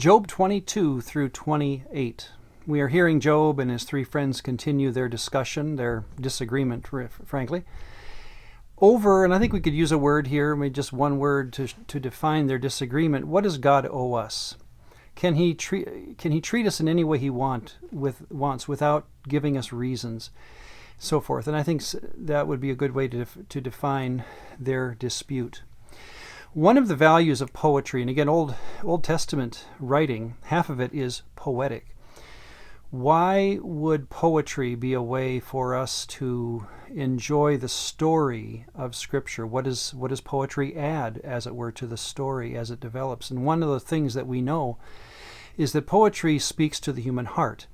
Job 22 through 28. We are hearing Job and his three friends continue their discussion, their disagreement, frankly, over, and I think we could use a word here, maybe just one word to define their disagreement. What does God owe us? Can he treat us in any way he wants without giving us reasons, so forth? And I think that would be a good way to define their dispute. One of the values of poetry, and again, Old Testament writing, half of it is poetic. Why would poetry be a way for us to enjoy the story of Scripture? What does poetry add, as it were, to the story as it develops? And one of the things that we know is that poetry speaks to the human heart.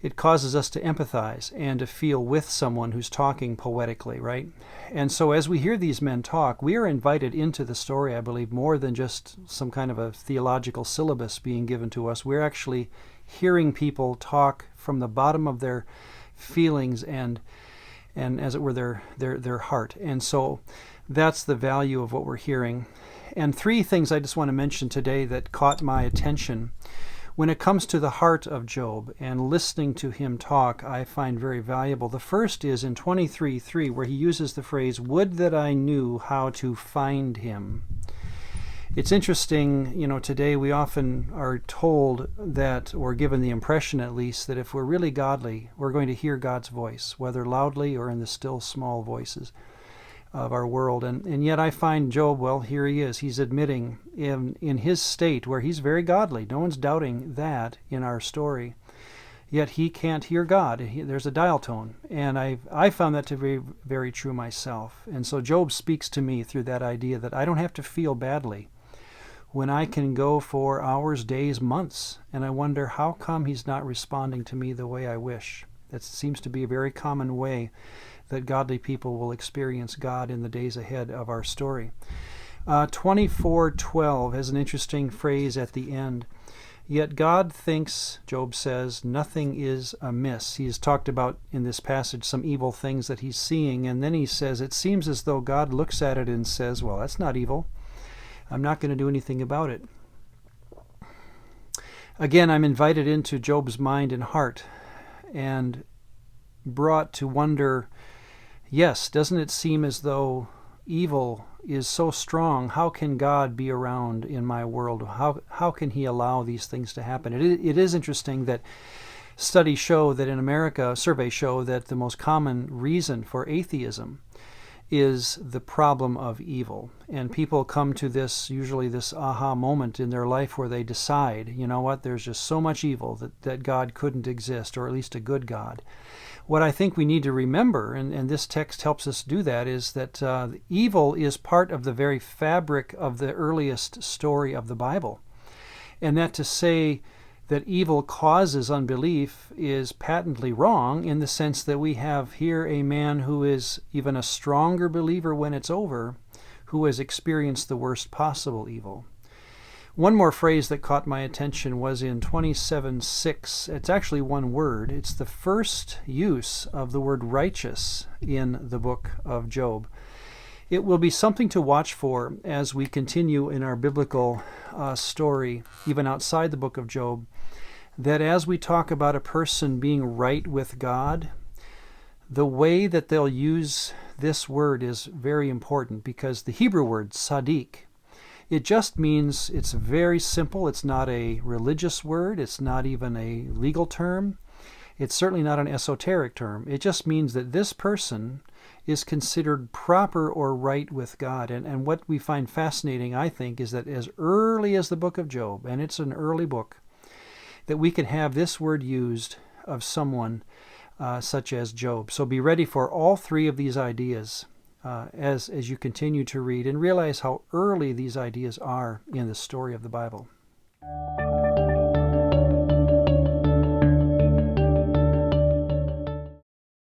It causes us to empathize and to feel with someone who's talking poetically, right? And so as we hear these men talk, we are invited into the story, I believe, more than just some kind of a theological syllabus being given to us. We're actually hearing people talk from the bottom of their feelings and as it were, their heart. And so that's the value of what we're hearing. And three things I just want to mention today that caught my attention. When it comes to the heart of Job and listening to him talk, I find very valuable. The first is in 23:3, where he uses the phrase, "Would that I knew how to find him." It's interesting, today we often are told that, or given the impression at least, that if we're really godly, we're going to hear God's voice, whether loudly or in the still small voices of our world. And yet I find Job, well, here he is. He's admitting in his state where he's very godly. No one's doubting that in our story. Yet he can't hear God. There's a dial tone. And I found that to be very true myself. And so Job speaks to me through that idea that I don't have to feel badly when I can go for hours, days, months, and I wonder how come he's not responding to me the way I wish. That seems to be a very common way that godly people will experience God in the days ahead of our story. 24:12 has an interesting phrase at the end. Yet God thinks, Job says, nothing is amiss. He's talked about in this passage some evil things that he's seeing, and then he says, it seems as though God looks at it and says, well, that's not evil. I'm not going to do anything about it. Again, I'm invited into Job's mind and heart and brought to wonder, yes, doesn't it seem as though evil is so strong? How can God be around in my world? How can he allow these things to happen? It is interesting that studies show that in America, surveys show that the most common reason for atheism is the problem of evil. And people come to usually this aha moment in their life where they decide, you know what, there's just so much evil that God couldn't exist, or at least a good God. What I think we need to remember, and this text helps us do that, is that evil is part of the very fabric of the earliest story of the Bible. And that to say that evil causes unbelief is patently wrong, in the sense that we have here a man who is even a stronger believer when it's over, who has experienced the worst possible evil. One more phrase that caught my attention was in 27:6. It's actually one word. It's the first use of the word righteous in the book of Job. It will be something to watch for as we continue in our biblical story, even outside the book of Job, that as we talk about a person being right with God, the way that they'll use this word is very important, because the Hebrew word, tzaddik, it just means, it's very simple. It's not a religious word. It's not even a legal term. It's certainly not an esoteric term. It just means that this person is considered proper or right with God. And what we find fascinating, I think, is that as early as the book of Job, and it's an early book, that we can have this word used of someone such as Job. So be ready for all three of these ideas as you continue to read, and realize how early these ideas are in the story of the Bible.